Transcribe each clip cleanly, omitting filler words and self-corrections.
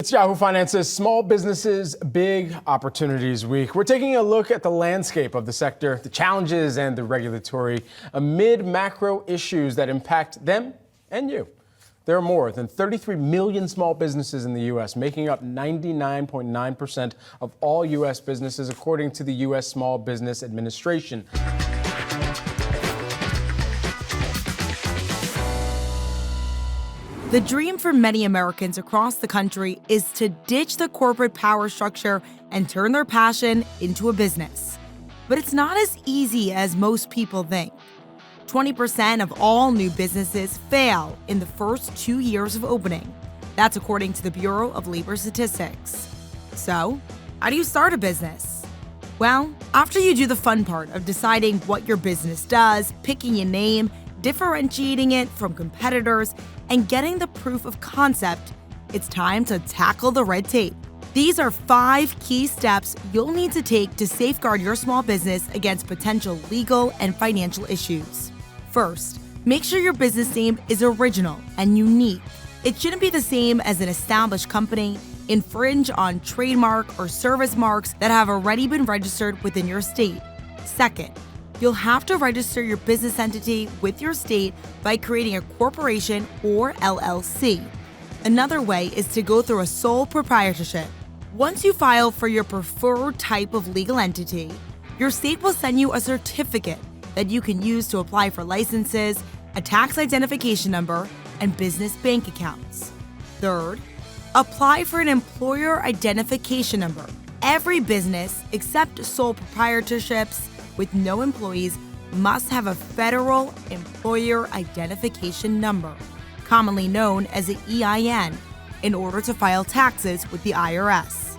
It's Yahoo Finance's Small Businesses Big Opportunities Week. We're taking a look at the landscape of the sector, the challenges and the regulatory amid macro issues that impact them and you. There are more than 33 million small businesses in the U.S., making up 99.9% of all U.S. businesses, according to the U.S. Small Business Administration. The dream for many Americans across the country is to ditch the corporate power structure and turn their passion into a business. But it's not as easy as most people think. 20% of all new businesses fail in the first 2 years of opening. That's according to the Bureau of Labor Statistics. So, how do you start a business? Well, after you do the fun part of deciding what your business does, picking a name, differentiating it from competitors, and getting the proof of concept, it's time to tackle the red tape. These are 5 key steps you'll need to take to safeguard your small business against potential legal and financial issues. First, make sure your business name is original and unique. It shouldn't be the same as an established company, infringe on trademark or service marks that have already been registered within your state. Second, you'll have to register your business entity with your state by creating a corporation or LLC. Another way is to go through a sole proprietorship. Once you file for your preferred type of legal entity, your state will send you a certificate that you can use to apply for licenses, a tax identification number, and business bank accounts. Third, apply for an employer identification number. Every business, except sole proprietorships with no employees, must have a federal employer identification number, commonly known as an EIN, in order to file taxes with the IRS.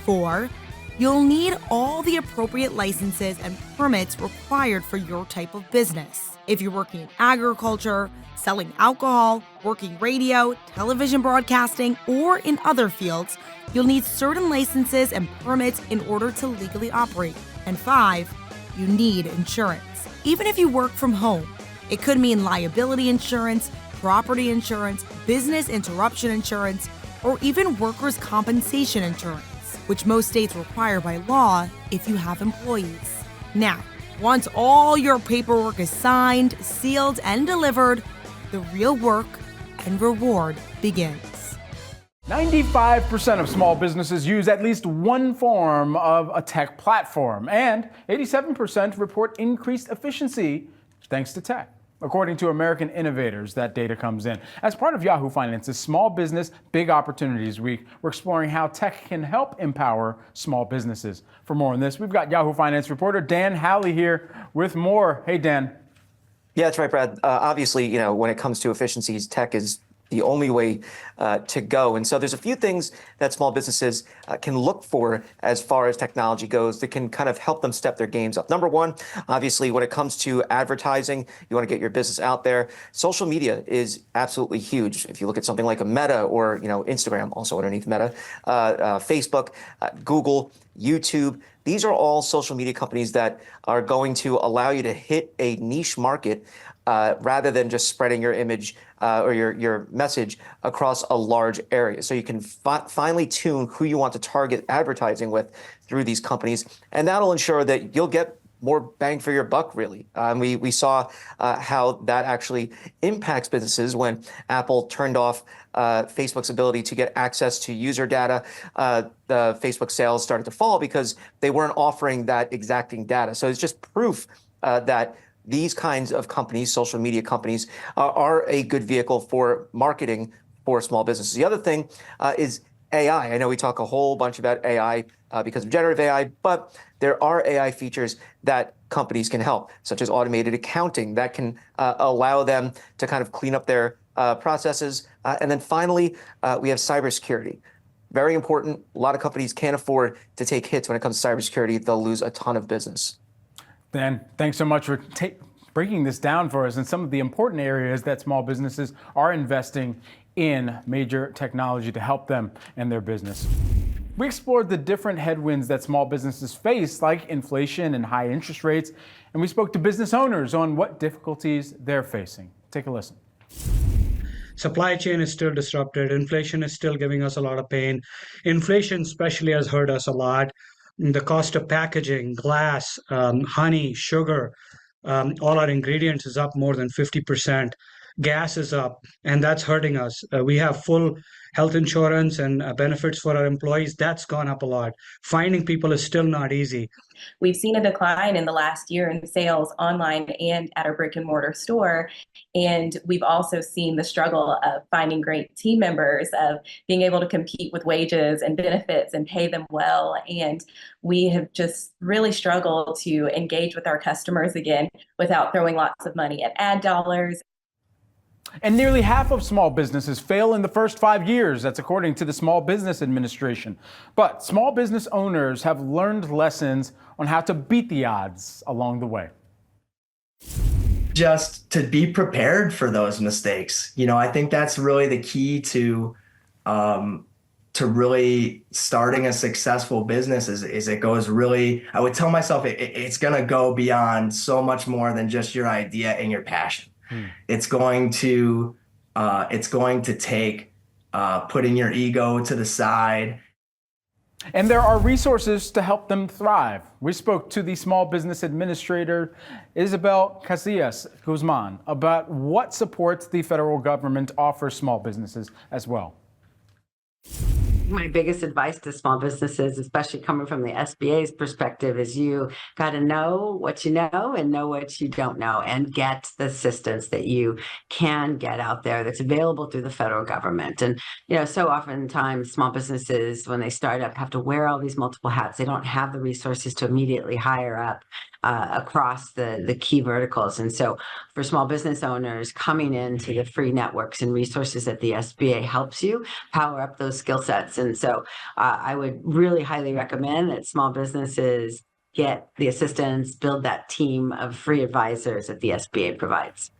4, you'll need all the appropriate licenses and permits required for your type of business. If you're working in agriculture, selling alcohol, working radio, television broadcasting, or in other fields, you'll need certain licenses and permits in order to legally operate. And 5, you need insurance. Even if you work from home, it could mean liability insurance, property insurance, business interruption insurance, or even workers' compensation insurance, which most states require by law if you have employees. Now, once all your paperwork is signed, sealed, and delivered, the real work and reward begins. 95% of small businesses use at least one form of a tech platform, and 87% report increased efficiency thanks to tech. According to American Innovators, that data comes in. As part of Yahoo Finance's Small Business Big Opportunities Week, we're exploring how tech can help empower small businesses. For more on this, we've got Yahoo Finance reporter Dan Howley here with more. Hey, Dan. Yeah, that's right, Brad. Obviously, when it comes to efficiencies, tech is the only way to go. And so there's a few things that small businesses can look for as far as technology goes that can kind of help them step their games up. Number one, obviously, when it comes to advertising, you want to get your business out there. Social media is absolutely huge. If you look at something like a Meta or, Instagram, also underneath Meta, Facebook, Google, YouTube, these are all social media companies that are going to allow you to hit a niche market rather than just spreading your image or your message across a large area. So you can finely tune who you want to target advertising with through these companies, and that'll ensure that you'll get more bang for your buck, really. We saw how that actually impacts businesses when Apple turned off Facebook's ability to get access to user data. The Facebook sales started to fall because they weren't offering that exacting data. So it's just proof that these kinds of companies, social media companies, are a good vehicle for marketing for small businesses. The other thing is AI. I know we talk a whole bunch about AI because of generative AI, but there are AI features that companies can help, such as automated accounting that can allow them to kind of clean up their processes. And then finally, we have cybersecurity. Very important. A lot of companies can't afford to take hits when it comes to cybersecurity. They'll lose a ton of business. Dan, thanks so much for breaking this down for us and some of the important areas that small businesses are investing in major technology to help them and their business. We explored the different headwinds that small businesses face, like inflation and high interest rates, and we spoke to business owners on what difficulties they're facing. Take a listen. Supply chain is still disrupted. Inflation is still giving us a lot of pain. Inflation especially has hurt us a lot. The cost of packaging, glass, honey, sugar, all our ingredients is up more than 50%. Gas is up, and that's hurting us. We have full health insurance and benefits for our employees. That's gone up a lot. Finding people is still not easy. We've seen a decline in the last year in sales online and at our brick and mortar store. And we've also seen the struggle of finding great team members, of being able to compete with wages and benefits and pay them well. And we have just really struggled to engage with our customers again without throwing lots of money at ad dollars. And nearly half of small businesses fail in the first 5 years. That's according to the Small Business Administration. But small business owners have learned lessons on how to beat the odds along the way. Just to be prepared for those mistakes. I think that's really the key to really starting a successful business is it goes really, I would tell myself it's going to go beyond so much more than just your idea and your passion. It's going to take putting your ego to the side. And there are resources to help them thrive. We spoke to the Small Business Administrator, Isabel Casillas Guzman, about what supports the federal government offers small businesses as well. My biggest advice to small businesses, especially coming from the SBA's perspective, is you got to know what you know and know what you don't know, and get the assistance that you can get out there that's available through the federal government. And, so oftentimes small businesses, when they start up, have to wear all these multiple hats. They don't have the resources to immediately hire up across the key verticals. And so for small business owners, coming into the free networks and resources at the SBA helps you power up those skill sets. And so I would really highly recommend that small businesses get the assistance, build that team of free advisors that the SBA provides.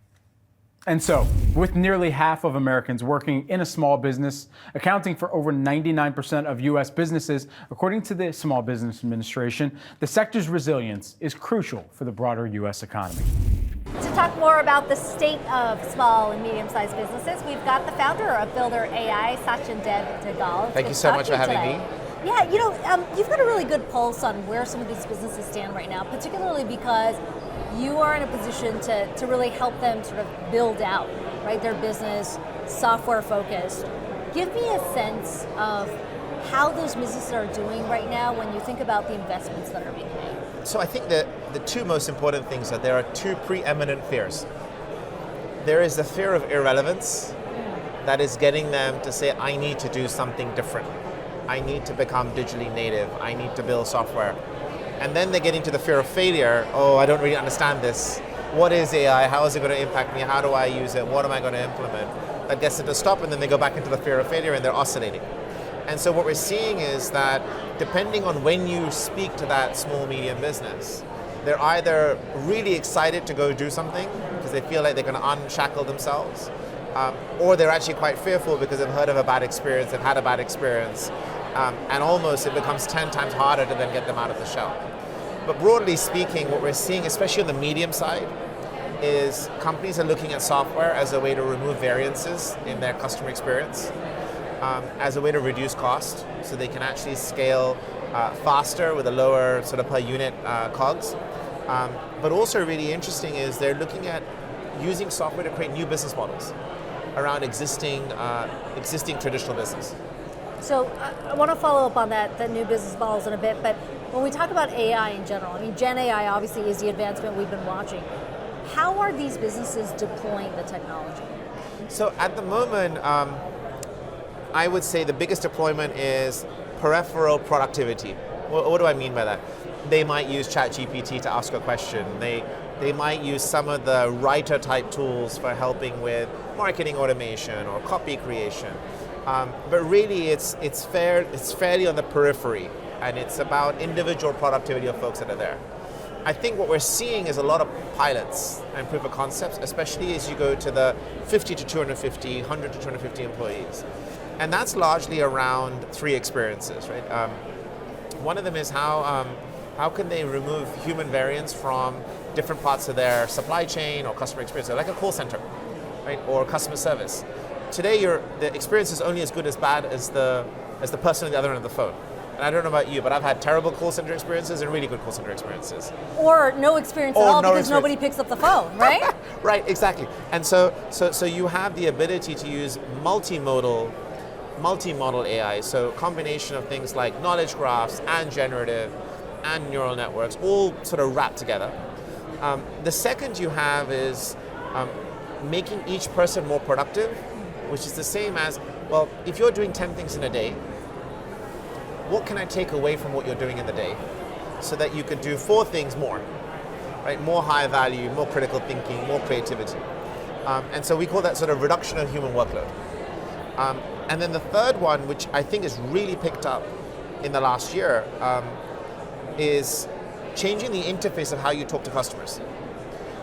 And so, with nearly half of Americans working in a small business, accounting for over 99% of U.S. businesses, according to the Small Business Administration, the sector's resilience is crucial for the broader U.S. economy. To talk more about the state of small and medium-sized businesses, we've got the founder of Builder AI, Sachin Degal. Thank you so much for having me. Yeah, you've got a really good pulse on where some of these businesses stand right now, particularly because you are in a position to really help them sort of build out, right, their business, software focused. Give me a sense of how those businesses are doing right now when you think about the investments that are being made. So I think that the two most important things are there are two preeminent fears. There is the fear of irrelevance that is getting them to say, I need to do something different. I need to become digitally native. I need to build software. And then they get into the fear of failure. Oh, I don't really understand this. What is AI? How is it going to impact me? How do I use it? What am I going to implement? That gets them to stop, and then they go back into the fear of failure and they're oscillating. And so what we're seeing is that depending on when you speak to that small, medium business, they're either really excited to go do something because they feel like they're going to unshackle themselves, or they're actually quite fearful because they've heard of a bad experience, they've had a bad experience, and almost it becomes 10 times harder to then get them out of the shell. But broadly speaking, what we're seeing, especially on the medium side, is companies are looking at software as a way to remove variances in their customer experience, as a way to reduce cost, so they can actually scale faster with a lower sort of per unit COGS. But also really interesting is they're looking at using software to create new business models around existing traditional business. So I want to follow up on that new business models in a bit, but when we talk about AI in general, Gen AI obviously is the advancement we've been watching. How are these businesses deploying the technology? So at the moment, I would say the biggest deployment is peripheral productivity. What do I mean by that? They might use ChatGPT to ask a question. They might use some of the writer type tools for helping with marketing automation or copy creation. But really it's fairly on the periphery, and it's about individual productivity of folks that are there. I think what we're seeing is a lot of pilots and proof of concepts, especially as you go to the 50 to 250, 100 to 250 employees. And that's largely around three experiences, right? One of them is how can they remove human variance from different parts of their supply chain or customer experience, like a call center, right, or customer service. today the experience is only as good as bad as the person on the other end of the phone. And I don't know about you, but I've had terrible call center experiences and really good call center experiences. Or no experience at all because nobody picks up the phone, right? Right, exactly. And so you have the ability to use multimodal AI, so combination of things like knowledge graphs and generative and neural networks, all sort of wrapped together. The second you have is making each person more productive, which is the same as, well, if you're doing 10 things in a day, what can I take away from what you're doing in the day so that you could do 4 things more, right? More high value, more critical thinking, more creativity. And so we call that sort of reduction of human workload. And then the third one, which I think has really picked up in the last year, is changing the interface of how you talk to customers.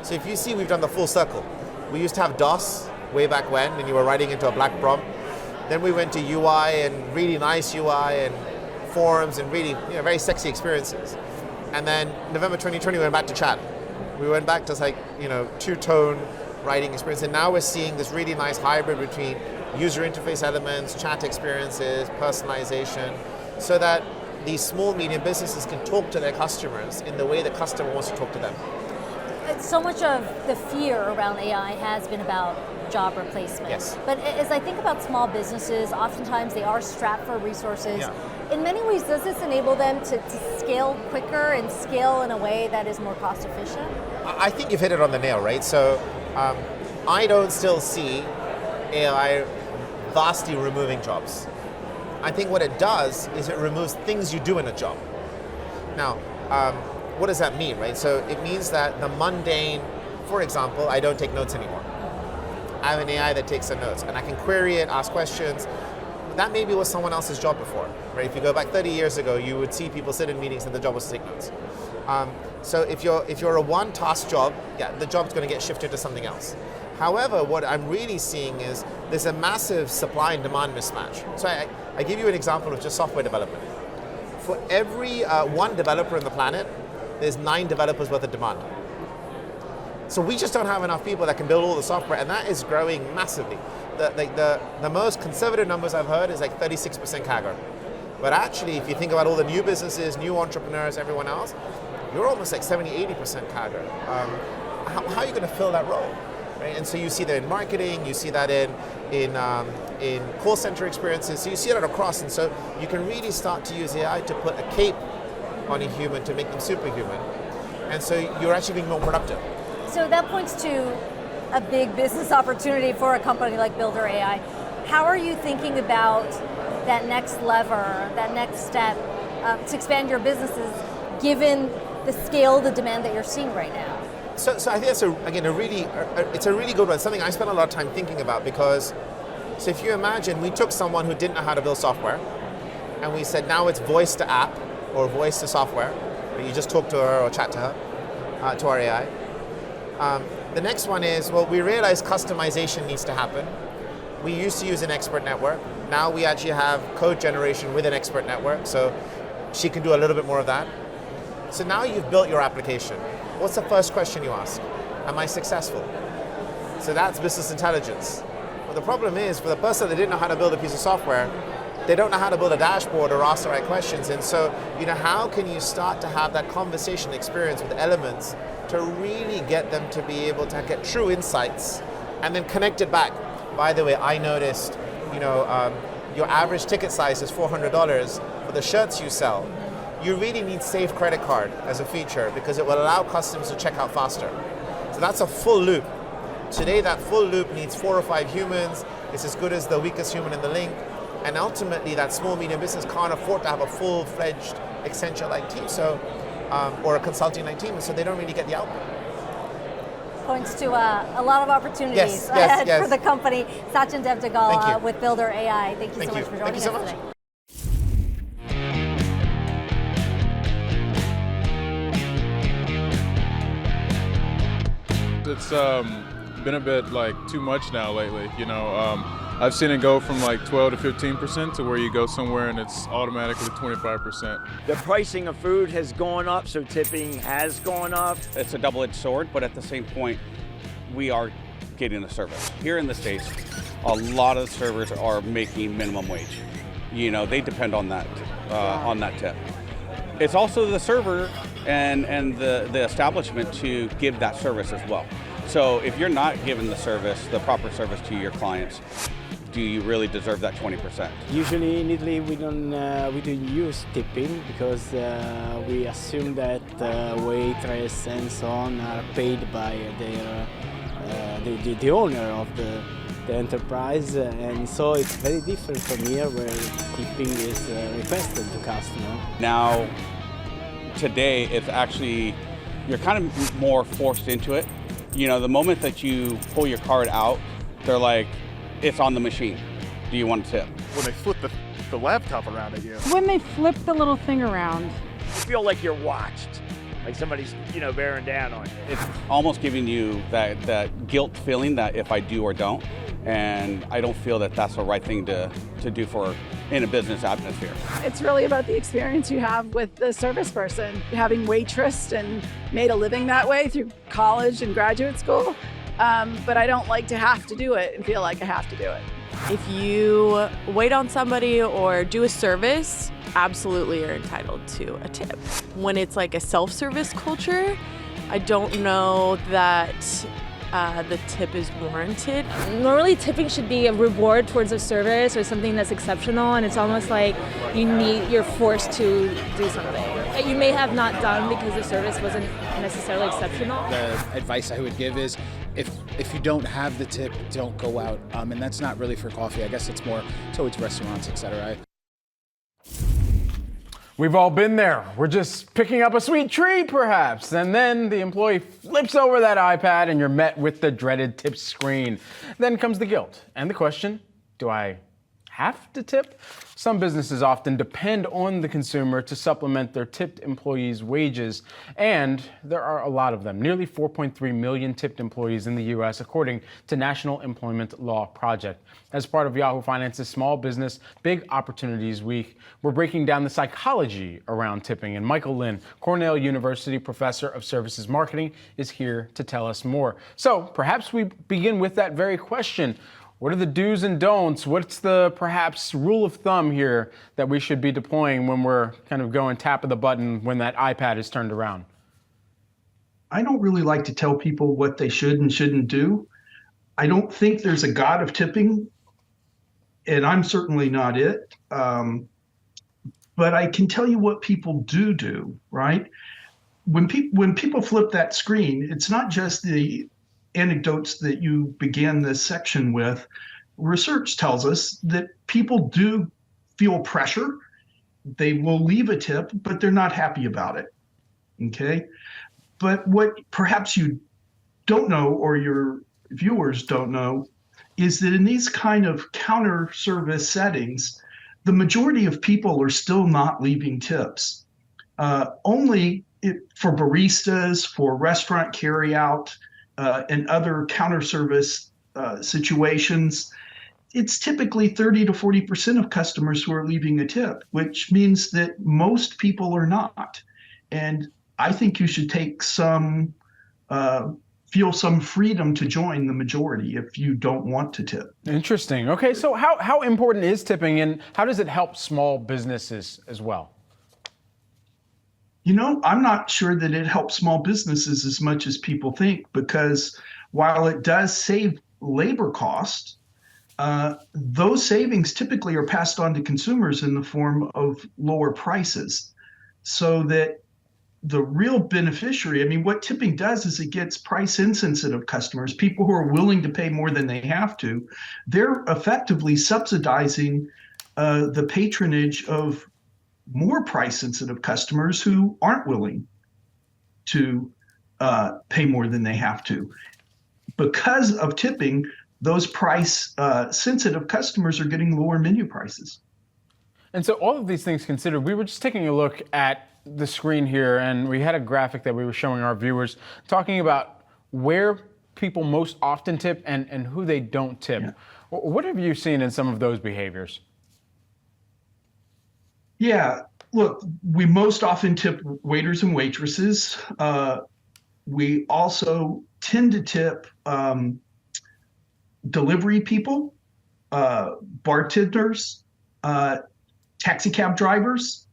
So if you see, we've done the full circle. We used to have DOS way back when you were writing into a black prompt. Then we went to UI and really nice UI and forums and really very sexy experiences. And then November 2020 we went back to chat. We went back to like two-tone writing experience, and now we're seeing this really nice hybrid between user interface elements, chat experiences, personalization, so that these small medium businesses can talk to their customers in the way the customer wants to talk to them. So much of the fear around AI has been about job replacement. Yes. But as I think about small businesses, oftentimes they are strapped for resources. Yeah. In many ways, does this enable them to scale quicker and scale in a way that is more cost efficient? I think you've hit it on the nail, right? So I don't still see AI vastly removing jobs. I think what it does is it removes things you do in a job. Now, what does that mean, right? So it means that the mundane, for example, I don't take notes anymore. I have an AI that takes the notes, and I can query it, ask questions. That maybe was someone else's job before, right? If you go back 30 years ago, you would see people sit in meetings and the job was to take notes. So if you're a one-task job, yeah, the job's going to get shifted to something else. However, what I'm really seeing is there's a massive supply and demand mismatch. So I give you an example of just software development. For every one developer on the planet, there's 9 developers worth of demand. So we just don't have enough people that can build all the software, and that is growing massively. The most conservative numbers I've heard is like 36% CAGR. But actually, if you think about all the new businesses, new entrepreneurs, everyone else, you're almost like 70-80% CAGR. How are you going to fill that role? Right? And so you see that in marketing, you see that in call center experiences, so you see that across, and so you can really start to use AI to put a cape on a human to make them superhuman, and so you're actually being more productive. So that points to a big business opportunity for a company like Builder AI. How are you thinking about that next lever, that next step to expand your businesses, given the scale, the demand that you're seeing right now? So I think that's it's a really good one. Something I spent a lot of time thinking about, because so if you imagine we took someone who didn't know how to build software, and we said now it's voice to app or voice to software. You just talk to her or chat to her, to our AI. The next one is, well, we realize customization needs to happen. We used to use an expert network. Now we actually have code generation with an expert network, so she can do a little bit more of that. So now you've built your application. What's the first question you ask? Am I successful? So that's business intelligence. Well, the problem is, for the person that didn't know how to build a piece of software, they don't know how to build a dashboard or ask the right questions. And so, how can you start to have that conversation experience with elements to really get them to be able to get true insights and then connect it back? By the way, I noticed, your average ticket size is $400 for the shirts you sell. You really need Safe Credit Card as a feature because it will allow customers to check out faster. So that's a full loop. Today, that full loop needs 4 or 5 humans. It's as good as the weakest human in the link. And ultimately, that small, medium business can't afford to have a full-fledged Accenture-like team, or a consulting-like team, so they don't really get the output. Points to a lot of opportunities ahead for the company. Sachin Devdagal with Builder AI. Thank you so much for joining us today. It's been a bit too much now lately. I've seen it go from 12 to 15% to where you go somewhere and it's automatically 25%. The pricing of food has gone up, so tipping has gone up. It's a double-edged sword, but at the same point, we are getting a service. Here in the States, a lot of servers are making minimum wage. You know, they depend on that tip. It's also the server and the establishment to give that service as well. So if you're not giving the proper service to your clients, do you really deserve that 20%? Usually in Italy we don't use tipping because we assume that waitress and so on are paid by the owner of the enterprise, and so it's very different from here where tipping is requested to customer. Now, today it's actually, you're kind of more forced into it. You know, the moment that you pull your card out, they're like, it's on the machine. Do you want a tip? When they flip the laptop around at you. When they flip the little thing around. You feel like you're watched, like somebody's, bearing down on you. It's almost giving you that guilt feeling that if I do or don't, and I don't feel that that's the right thing to do in a business atmosphere. It's really about the experience you have with the service person, having waitressed and made a living that way through college and graduate school. But I don't like to have to do it and feel like I have to do it. If you wait on somebody or do a service, absolutely you're entitled to a tip. When it's like a self-service culture, I don't know that the tip is warranted. Normally tipping should be a reward towards a service or something that's exceptional, and it's almost like you're forced to do something that you may have not done because the service wasn't necessarily exceptional. The advice I would give is if you don't have the tip, don't go out. And that's not really for coffee. I guess it's more towards restaurants, etc. We've all been there. We're just picking up a sweet treat, perhaps, and then the employee flips over that iPad and you're met with the dreaded tip screen. Then comes the guilt and the question, do I have to tip? Some businesses often depend on the consumer to supplement their tipped employees' wages, and there are a lot of them. Nearly 4.3 million tipped employees in the U.S., according to National Employment Law Project. As part of Yahoo Finance's Small Business Big Opportunities Week, we're breaking down the psychology around tipping, and Michael Lin, Cornell University professor of services marketing, is here to tell us more. So perhaps we begin with that very question. What are the do's and don'ts? What's the perhaps rule of thumb here that we should be deploying when we're kind of going tap of the button when that iPad is turned around? I don't really like to tell people what they should and shouldn't do. I don't think there's a god of tipping, and I'm certainly not it. But I can tell you what people do, right? When people flip that screen, it's not just the anecdotes that you began this section with. Research tells us that people do feel pressure. They will leave a tip, but they're not happy about it. Okay? But what perhaps you don't know, or your viewers don't know, is that in these kind of counter service settings, the majority of people are still not leaving tips. Only for baristas, for restaurant carryout, and other counter service situations, it's typically 30 to 40% of customers who are leaving a tip, which means that most people are not. And I think you should take feel some freedom to join the majority if you don't want to tip. Interesting. Okay, so how important is tipping, and how does it help small businesses as well? I'm not sure that it helps small businesses as much as people think, because while it does save labor costs, those savings typically are passed on to consumers in the form of lower prices. So that the real beneficiary, what tipping does is it gets price insensitive customers, people who are willing to pay more than they have to. They're effectively subsidizing the patronage of more price-sensitive customers who aren't willing to pay more than they have to. Because of tipping, those price-sensitive customers are getting lower menu prices. And so all of these things considered, we were just taking a look at the screen here, and we had a graphic that we were showing our viewers talking about where people most often tip and who they don't tip. Yeah. What have you seen in some of those behaviors? Yeah, look, we most often tip waiters and waitresses. We also tend to tip delivery people bartenders, taxi cab drivers,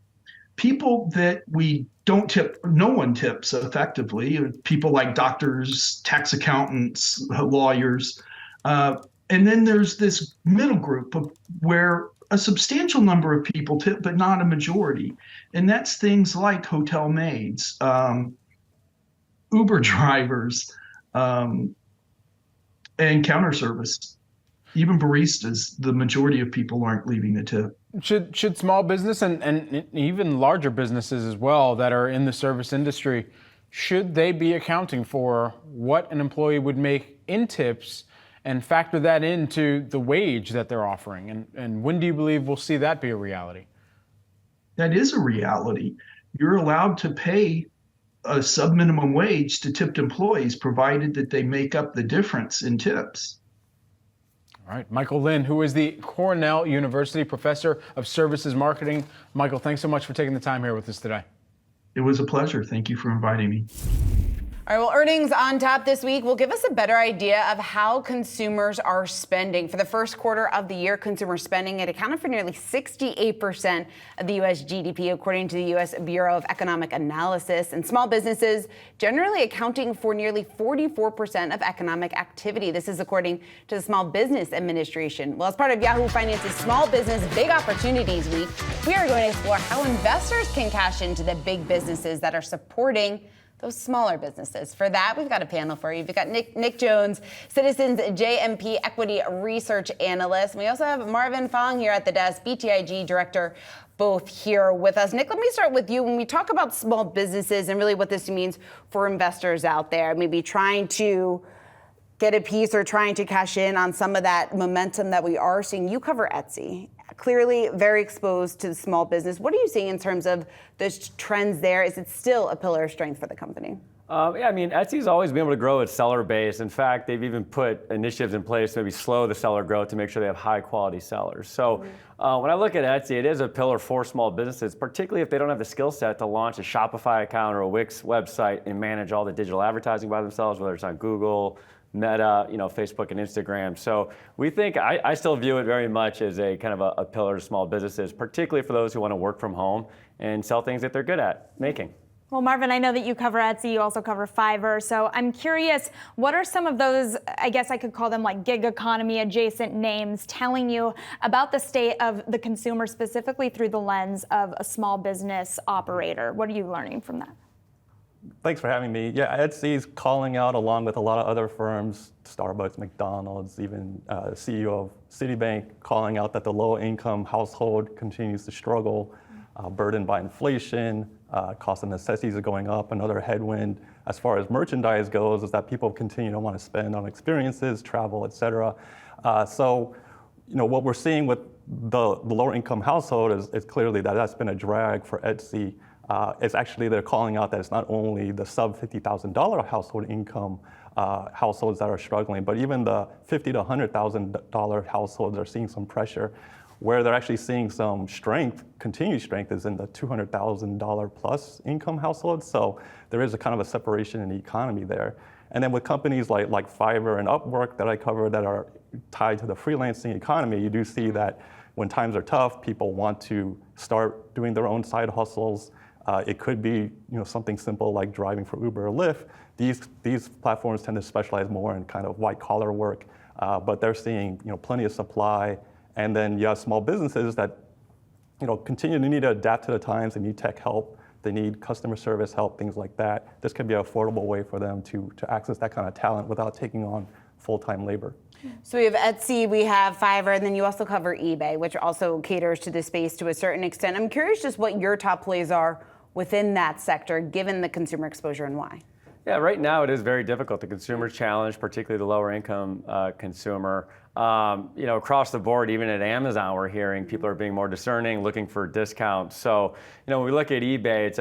people that we don't tip, no one tips effectively, people like doctors, tax accountants, lawyers. And then there's this middle group where a substantial number of people tip, but not a majority. And that's things like hotel maids, Uber drivers, and counter service. Even baristas, the majority of people aren't leaving a tip. Should small business and even larger businesses as well that are in the service industry, should they be accounting for what an employee would make in tips and factor that into the wage that they're offering? And when do you believe we'll see that be a reality? That is a reality. You're allowed to pay a sub-minimum wage to tipped employees, provided that they make up the difference in tips. All right, Michael Lin, who is the Cornell University Professor of Services Marketing. Michael, thanks so much for taking the time here with us today. It was a pleasure. Thank you for inviting me. All right, well, earnings on tap this week will give us a better idea of how consumers are spending. For the first quarter of the year, consumer spending it accounted for nearly 68% of the U.S. GDP, according to the U.S. Bureau of Economic Analysis. And small businesses generally accounting for nearly 44% of economic activity. This is according to the Small Business Administration. Well, as part of Yahoo Finance's Small Business Big Opportunities Week, we are going to explore how investors can cash into the big businesses that are supporting those smaller businesses. For that, we've got a panel for you. We've got Nick Jones, Citizens JMP Equity Research Analyst. We also have Marvin Fong here at the desk, BTIG Director, both here with us. Nick, let me start with you. When we talk about small businesses and really what this means for investors out there, maybe trying to get a piece or trying to cash in on some of that momentum that we are seeing, you cover Etsy. Clearly very exposed to the small business. What are you seeing in terms of those trends there? Is it still a pillar of strength for the company? Yeah, I mean, Etsy's always been able to grow its seller base. In fact, they've even put initiatives in place to maybe slow the seller growth to make sure they have high quality sellers. So when I look at Etsy, it is a pillar for small businesses, particularly if they don't have the skill set to launch a Shopify account or a Wix website and manage all the digital advertising by themselves, whether it's on Google, Meta, Facebook and Instagram. So we think, I still view it very much as a kind of a pillar to small businesses, particularly for those who want to work from home and sell things that they're good at making. Well, Marvin, I know that you cover Etsy, you also cover Fiverr. So I'm curious, what are some of those, I guess I could call them like gig economy adjacent names, telling you about the state of the consumer specifically through the lens of a small business operator? What are you learning from that? Thanks for having me. Yeah, Etsy's calling out, along with a lot of other firms, Starbucks, McDonald's, even CEO of Citibank, calling out that the low-income household continues to struggle, burdened by inflation, cost of necessities are going up. Another headwind, as far as merchandise goes, is that people continue to want to spend on experiences, travel, et cetera. So, what we're seeing with the lower-income household is clearly that's been a drag for Etsy. It's actually, they're calling out that it's not only the sub $50,000 household income households that are struggling, but even the $50,000 to $100,000 households are seeing some pressure. Where they're actually seeing some strength, continued strength, is in the $200,000 plus income households. So there is a kind of a separation in the economy there. And then with companies like Fiverr and Upwork that I cover that are tied to the freelancing economy, you do see that when times are tough, people want to start doing their own side hustles. It could be something simple like driving for Uber or Lyft. These platforms tend to specialize more in kind of white collar work, but they're seeing plenty of supply. And then you have small businesses that continue to need to adapt to the times. They need tech help. They need customer service help, things like that. This could be an affordable way for them to access that kind of talent without taking on full-time labor. So we have Etsy, we have Fiverr, and then you also cover eBay, which also caters to the space to a certain extent. I'm curious just what your top plays are within that sector, given the consumer exposure, and why. Yeah, right now it is very difficult. The consumer's challenge, particularly the lower income consumer. Across the board, even at Amazon, we're hearing people are being more discerning, looking for discounts. So, when we look at eBay, it's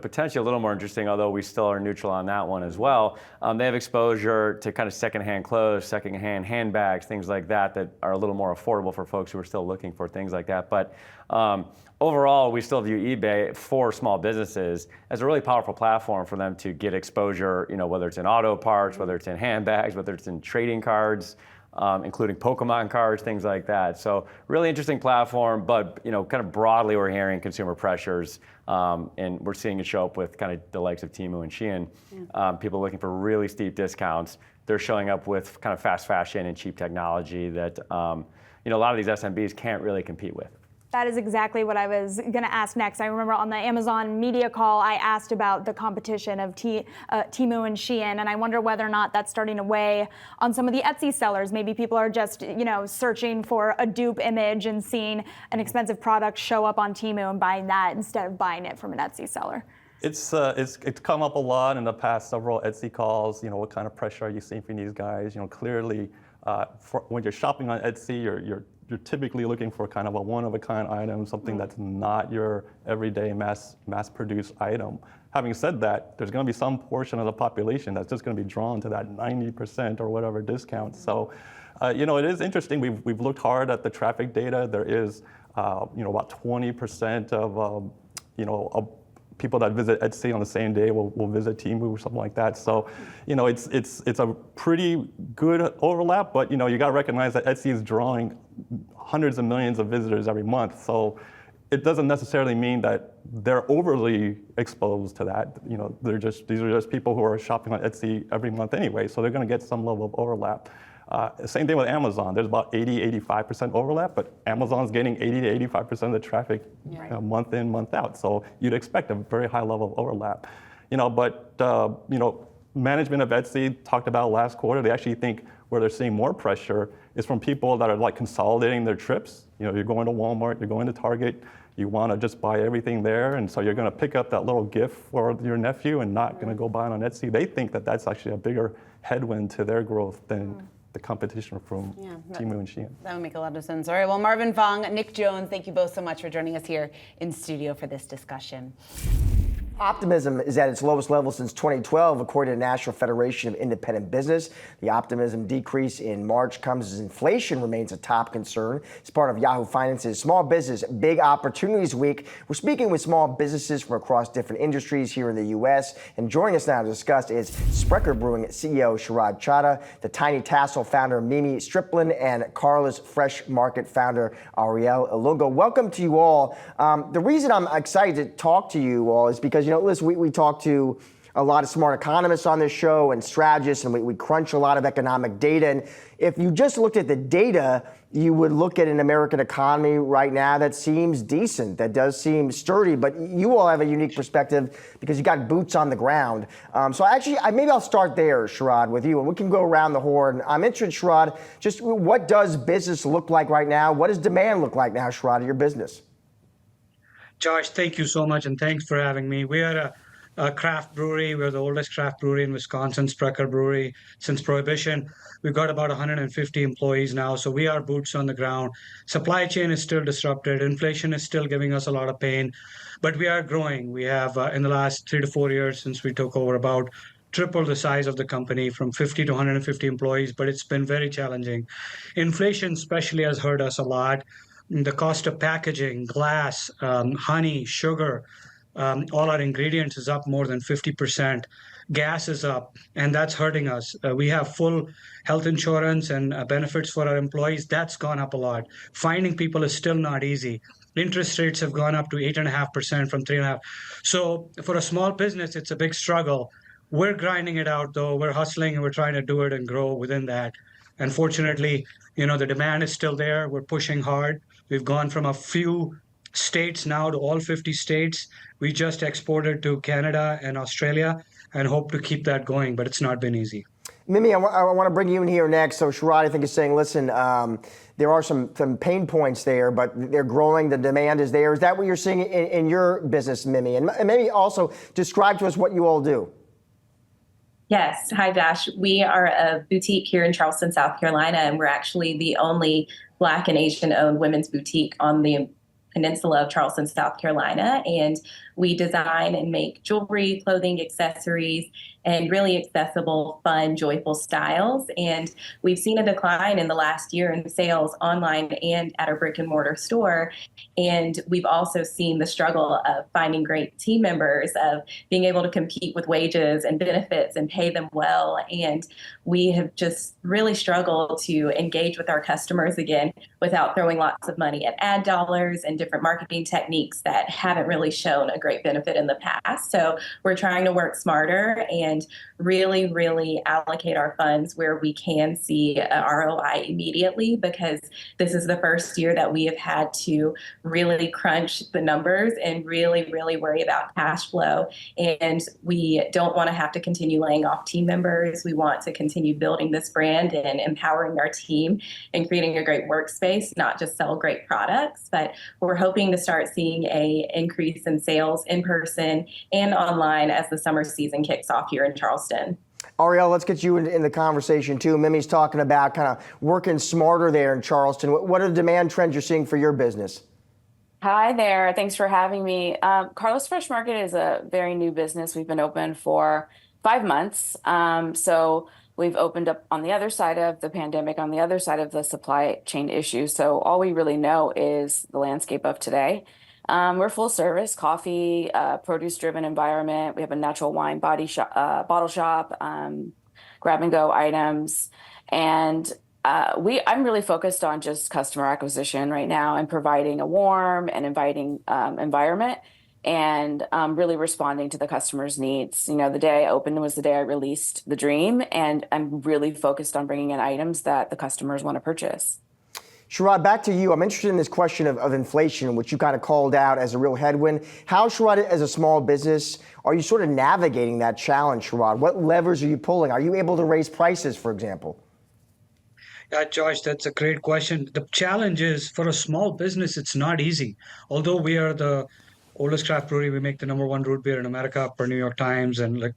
potentially a little more interesting, although we still are neutral on that one as well. They have exposure to kind of secondhand clothes, secondhand handbags, things like that are a little more affordable for folks who are still looking for things like that. But overall, we still view eBay for small businesses as a really powerful platform for them to get exposure, whether it's in auto parts, whether it's in handbags, whether it's in trading cards. including Pokemon cards, things like that. So really interesting platform, but kind of broadly we're hearing consumer pressures, and we're seeing it show up with kind of the likes of Temu and Shein. People looking for really steep discounts. They're showing up with kind of fast fashion and cheap technology that a lot of these SMBs can't really compete with. That is exactly what I was going to ask next. I remember on the Amazon media call, I asked about the competition of Temu and Shein, and I wonder whether or not that's starting to weigh on some of the Etsy sellers. Maybe people are just, searching for a dupe image and seeing an expensive product show up on Temu and buying that instead of buying it from an Etsy seller. It's come up a lot in the past several Etsy calls. What kind of pressure are you seeing from these guys? Clearly, when you're shopping on Etsy, you're typically looking for kind of a one-of-a-kind item, something that's not your everyday mass-produced item. Having said that, there's going to be some portion of the population that's just going to be drawn to that 90% or whatever discount. So, it is interesting. We've looked hard at the traffic data. There is, about 20% of, people that visit Etsy on the same day will visit Temu or something like that. So, it's a pretty good overlap, but you got to recognize that Etsy is drawing hundreds of millions of visitors every month. So it doesn't necessarily mean that they're overly exposed to that. These are just people who are shopping on Etsy every month anyway, so they're going to get some level of overlap. Same thing with Amazon. There's about 80-85% overlap, but Amazon's getting 80-85% of the traffic month in, month out. So you'd expect a very high level of overlap. Management of Etsy talked about last quarter. They actually think where they're seeing more pressure is from people that are like consolidating their trips. You're going to Walmart, you're going to Target, you want to just buy everything there, and so you're going to pick up that little gift for your nephew and not going to go buy it on Etsy. They think that that's actually a bigger headwind to their growth than the competition from Temu and Shein. That would make a lot of sense. All right, well, Marvin Fong, Nick Jones, thank you both so much for joining us here in studio for this discussion. Optimism is at its lowest level since 2012, according to the National Federation of Independent Business. The optimism decrease in March comes as inflation remains a top concern. It's part of Yahoo Finance's Small Business Big Opportunities Week. We're speaking with small businesses from across different industries here in the U.S. And joining us now to discuss is Sprecher Brewing CEO Sharad Chadha, the Tiny Tassel founder Mimi Striplin, and Carla's Fresh Market founder Ariel Ilunga. Welcome to you all. The reason I'm excited to talk to you all is because listen, we talk to a lot of smart economists on this show and strategists, and we crunch a lot of economic data. And if you just looked at the data, you would look at an American economy right now that seems decent, that does seem sturdy. But you all have a unique perspective because you got boots on the ground. So maybe I'll start there, Sharad, with you, and we can go around the horn. I'm interested, Sharad, just what does business look like right now? What does demand look like now, Sharad, of your business? Josh, thank you so much, and thanks for having me. We are a craft brewery. We're the oldest craft brewery in Wisconsin, Sprecher Brewery, since Prohibition. We've got about 150 employees now, so we are boots on the ground. Supply chain is still disrupted. Inflation is still giving us a lot of pain, but we are growing. We have, in the last 3 to 4 years since we took over, about triple the size of the company from 50 to 150 employees, but it's been very challenging. Inflation especially has hurt us a lot. The cost of packaging, glass, honey, sugar, all our ingredients is up more than 50%. Gas is up, and that's hurting us. We have full health insurance and benefits for our employees. That's gone up a lot. Finding people is still not easy. Interest rates have gone up to 8.5% from 3.5%. So for a small business, it's a big struggle. We're grinding it out, though. We're hustling, and we're trying to do it and grow within that. And fortunately, the demand is still there. We're pushing hard. We've gone from a few states now to all 50 states. We just exported to Canada and Australia and hope to keep that going, but it's not been easy. Mimi, I want to bring you in here next. So Sharad, I think, is saying, listen, there are some pain points there, but they're growing. The demand is there. Is that what you're seeing in your business, Mimi? And maybe also describe to us what you all do. Yes. Hi, Josh. We are a boutique here in Charleston, South Carolina, and we're actually the only Black and Asian-owned women's boutique on the peninsula of Charleston, South Carolina. And we design and make jewelry, clothing, accessories, and really accessible, fun, joyful styles. And we've seen a decline in the last year in sales online and at our brick and mortar store. And we've also seen the struggle of finding great team members, of being able to compete with wages and benefits and pay them well. And we have just really struggled to engage with our customers again without throwing lots of money at ad dollars and different marketing techniques that haven't really shown a great benefit in the past. So we're trying to work smarter and really, really allocate our funds where we can see a ROI immediately, because this is the first year that we have had to really crunch the numbers and really, really worry about cash flow. And we don't want to have to continue laying off team members. We want to continue building this brand and empowering our team and creating a great workspace, not just sell great products, but we're hoping to start seeing a increase in sales in person and online as the summer season kicks off here in Charleston. Ariel, let's get you in the conversation too. Mimi's talking about kind of working smarter there in Charleston. What are the demand trends you're seeing for your business? Hi there. Thanks for having me. Carlos Fresh Market is a very new business. We've been open for 5 months. So we've opened up on the other side of the pandemic, on the other side of the supply chain issue. So all we really know is the landscape of today. We're full service, coffee, produce-driven environment. We have a natural wine bottle shop, grab and go items, and I'm really focused on just customer acquisition right now and providing a warm and inviting environment, and really responding to the customer's needs. You know, the day I opened was the day I released the dream, and I'm really focused on bringing in items that the customers want to purchase. Sherrod, back to you. I'm interested in this question of inflation, which you kind of called out as a real headwind. How, Sherrod, as a small business, are you sort of navigating that challenge, Sherrod? What levers are you pulling? Are you able to raise prices, for example? Yeah, Josh, that's a great question. The challenge is, for a small business, it's not easy. Although we are the oldest craft brewery, we make the #1 root beer in America per New York Times, and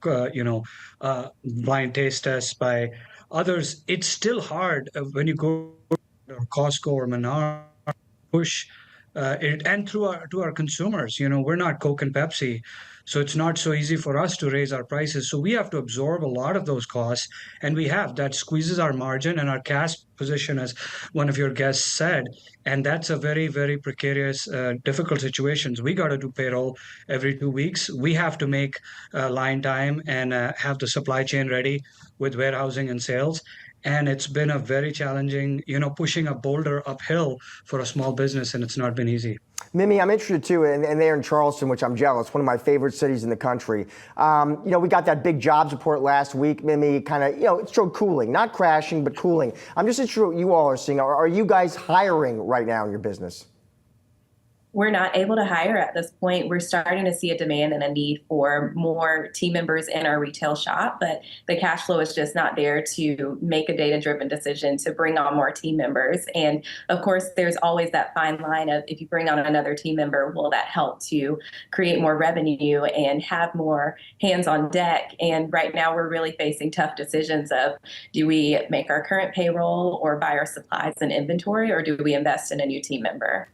blind taste tests by others. It's still hard when you go to Costco or Menards, push it, and to our consumers. You know, we're not Coke and Pepsi, so it's not so easy for us to raise our prices. So we have to absorb a lot of those costs, and that squeezes our margin and our cash position, as one of your guests said. And that's a very, very precarious, difficult situation. We got to do payroll every 2 weeks. We have to make line time and have the supply chain ready with warehousing and sales. And it's been a very challenging, pushing a boulder uphill for a small business, and it's not been easy. Mimi, I'm interested too, and they're in Charleston, which I'm jealous, one of my favorite cities in the country. We got that big jobs report last week, Mimi, kind of, it showed cooling, not crashing, but cooling. I'm just interested what you all are seeing. Are you guys hiring right now in your business? We're not able to hire at this point. We're starting to see a demand and a need for more team members in our retail shop, but the cash flow is just not there to make a data-driven decision to bring on more team members. And of course, there's always that fine line of, if you bring on another team member, will that help to create more revenue and have more hands on deck? And right now we're really facing tough decisions of, do we make our current payroll or buy our supplies and inventory, or do we invest in a new team member?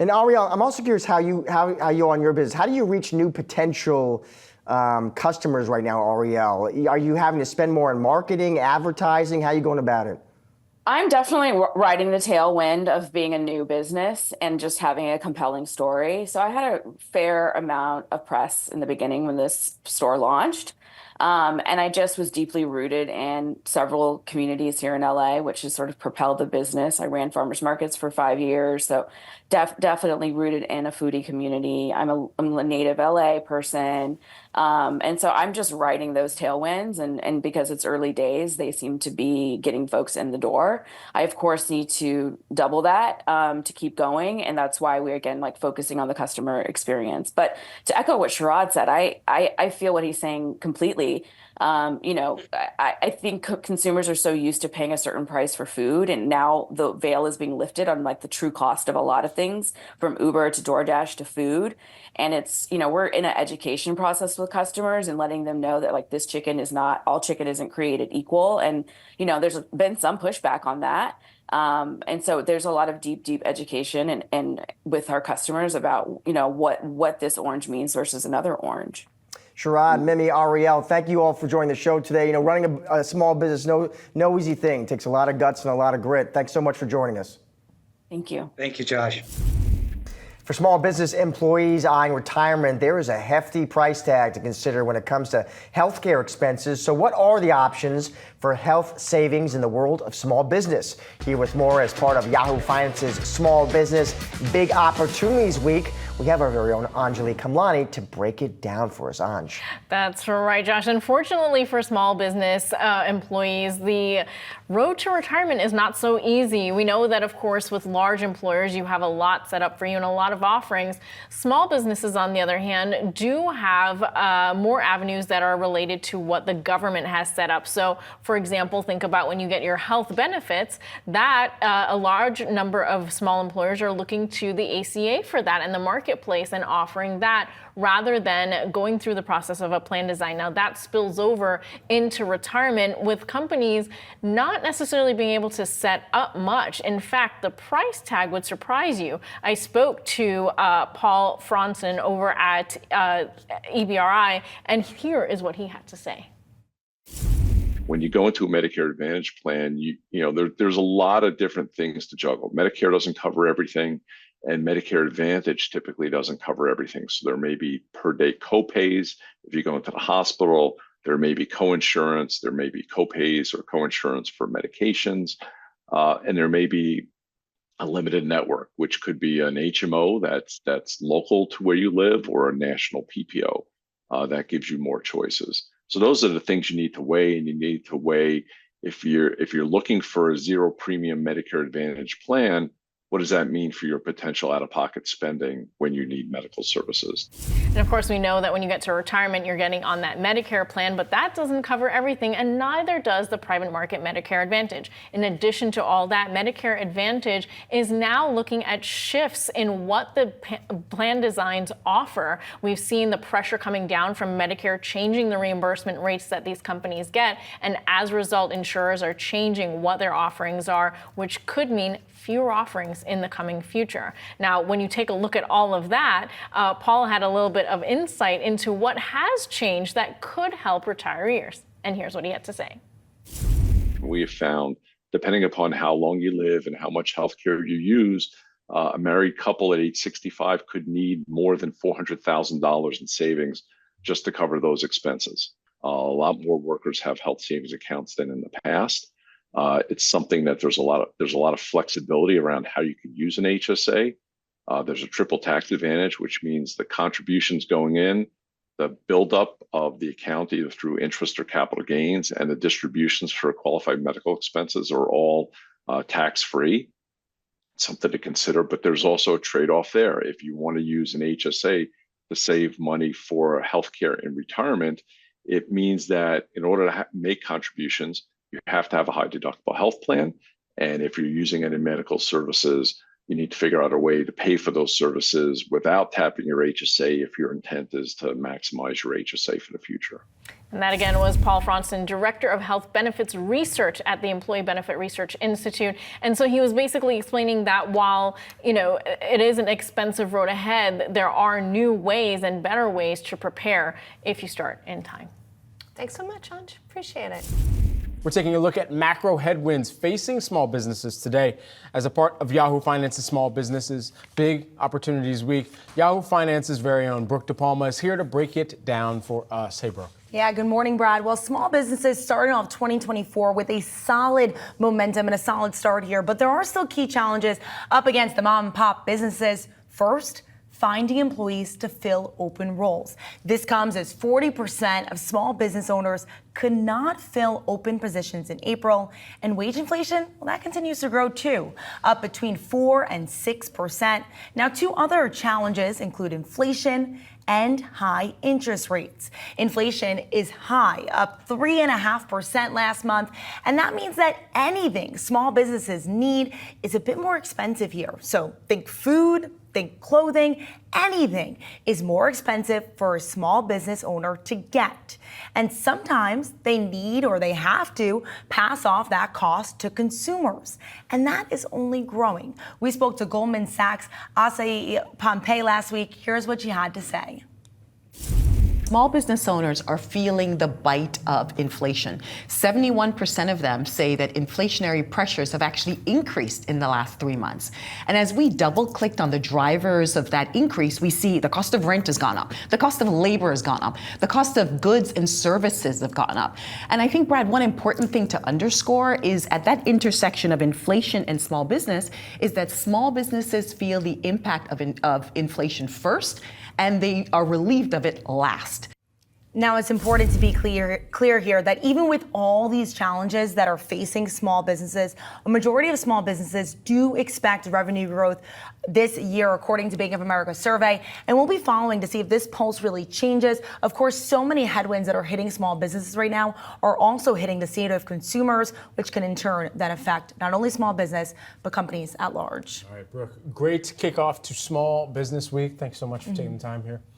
And Ariel, I'm also curious how you on your business, how do you reach new potential customers right now, Ariel? Are you having to spend more on marketing, advertising? How are you going about it? I'm definitely riding the tailwind of being a new business and just having a compelling story. So I had a fair amount of press in the beginning when this store launched. And I just was deeply rooted in several communities here in LA, which has sort of propelled the business. I ran farmers markets for 5 years, so definitely rooted in a foodie community. I'm a native LA person. And so I'm just riding those tailwinds, and because it's early days, they seem to be getting folks in the door. I, of course, need to double that to keep going. And that's why we're, again, focusing on the customer experience. But to echo what Sherrod said, I feel what he's saying completely. I think consumers are so used to paying a certain price for food, and now the veil is being lifted on the true cost of a lot of things, from Uber to DoorDash to food. And it's, we're in an education process with customers and letting them know that all chicken isn't created equal. And, there's been some pushback on that. And so there's a lot of deep education and with our customers about, what this orange means versus another orange. Sherrod, Mimi, Ariel, thank you all for joining the show today. You know, running a small business, no easy thing. It takes a lot of guts and a lot of grit. Thanks so much for joining us. Thank you. Thank you, Josh. For small business employees eyeing retirement, there is a hefty price tag to consider when it comes to healthcare expenses. So what are the options for health savings in the world of small business? Here with more as part of Yahoo Finance's Small Business Big Opportunities Week, we have our very own Anjali Kamlani to break it down for us. Anj. That's right, Josh. Unfortunately for small business employees, the road to retirement is not so easy. We know that, of course, with large employers, you have a lot set up for you and a lot of offerings. Small businesses, on the other hand, do have more avenues that are related to what the government has set up. So, for example, think about when you get your health benefits, that a large number of small employers are looking to the ACA for that and the marketplace and offering that rather than going through the process of a plan design. Now that spills over into retirement with companies not necessarily being able to set up much. In fact, the price tag would surprise you. I spoke to Paul Franson over at EBRI, and here is what he had to say. When you go into a Medicare Advantage plan, there's a lot of different things to juggle. Medicare doesn't cover everything, and Medicare Advantage typically doesn't cover everything. So there may be per day copays if you go into the hospital. There may be coinsurance. There may be copays or coinsurance for medications, and there may be a limited network, which could be an HMO that's local to where you live, or a national PPO that gives you more choices. So those are the things you need to weigh, and you need to weigh if you're looking for a zero premium Medicare Advantage plan. What does that mean for your potential out-of-pocket spending when you need medical services? And of course, we know that when you get to retirement, you're getting on that Medicare plan, but that doesn't cover everything, and neither does the private market Medicare Advantage. In addition to all that, Medicare Advantage is now looking at shifts in what the plan designs offer. We've seen the pressure coming down from Medicare changing the reimbursement rates that these companies get, and as a result, insurers are changing what their offerings are, which could mean fewer offerings in the coming future. Now, when you take a look at all of that, Paul had a little bit of insight into what has changed that could help retirees. And here's what he had to say. We have found, depending upon how long you live and how much health care you use, a married couple at age 65 could need more than $400,000 in savings just to cover those expenses. A lot more workers have health savings accounts than in the past. It's something that there's a lot of flexibility around how you can use an HSA. There's a triple tax advantage, which means the contributions going in, the buildup of the account either through interest or capital gains, and the distributions for qualified medical expenses are all tax-free. Something to consider, but there's also a trade-off there. If you want to use an HSA to save money for healthcare in retirement, it means that in order to make contributions, you have to have a high deductible health plan. And if you're using it in medical services, you need to figure out a way to pay for those services without tapping your HSA if your intent is to maximize your HSA for the future. And that again was Paul Franson, Director of Health Benefits Research at the Employee Benefit Research Institute. And so he was basically explaining that while, it is an expensive road ahead, there are new ways and better ways to prepare if you start in time. Thanks so much, Anj. Appreciate it. We're taking a look at macro headwinds facing small businesses today as a part of Yahoo Finance's Small Businesses Big Opportunities Week. Yahoo Finance's very own Brooke DePalma is here to break it down for us. Hey, Brooke. Yeah, good morning, Brad. Well, small businesses starting off 2024 with a solid momentum and a solid start here, but there are still key challenges up against the mom and pop businesses. First, finding employees to fill open roles. This comes as 40% of small business owners could not fill open positions in April. And wage inflation, well, that continues to grow too, up between 4 and 6%. Now, two other challenges include inflation and high interest rates. Inflation is high, up 3.5% last month. And that means that anything small businesses need is a bit more expensive here. So think food, think clothing, anything is more expensive for a small business owner to get. And sometimes they need or they have to pass off that cost to consumers. And that is only growing. We spoke to Goldman Sachs' Asai Pompey last week. Here's what she had to say. small business owners are feeling the bite of inflation. 71% of them say that inflationary pressures have actually increased in the last 3 months. And as we double clicked on the drivers of that increase, we see the cost of rent has gone up, the cost of labor has gone up, the cost of goods and services have gone up. And I think, Brad, one important thing to underscore is at that intersection of inflation and small business is that small businesses feel the impact of inflation first, and they are relieved of it last. Now, it's important to be clear here that even with all these challenges that are facing small businesses, a majority of small businesses do expect revenue growth this year, according to Bank of America's survey. And we'll be following to see if this pulse really changes. Of course, so many headwinds that are hitting small businesses right now are also hitting the state of consumers, which can in turn then affect not only small business, but companies at large. All right, Brooke, great kickoff to Small Business Week. Thanks so much for taking the time here.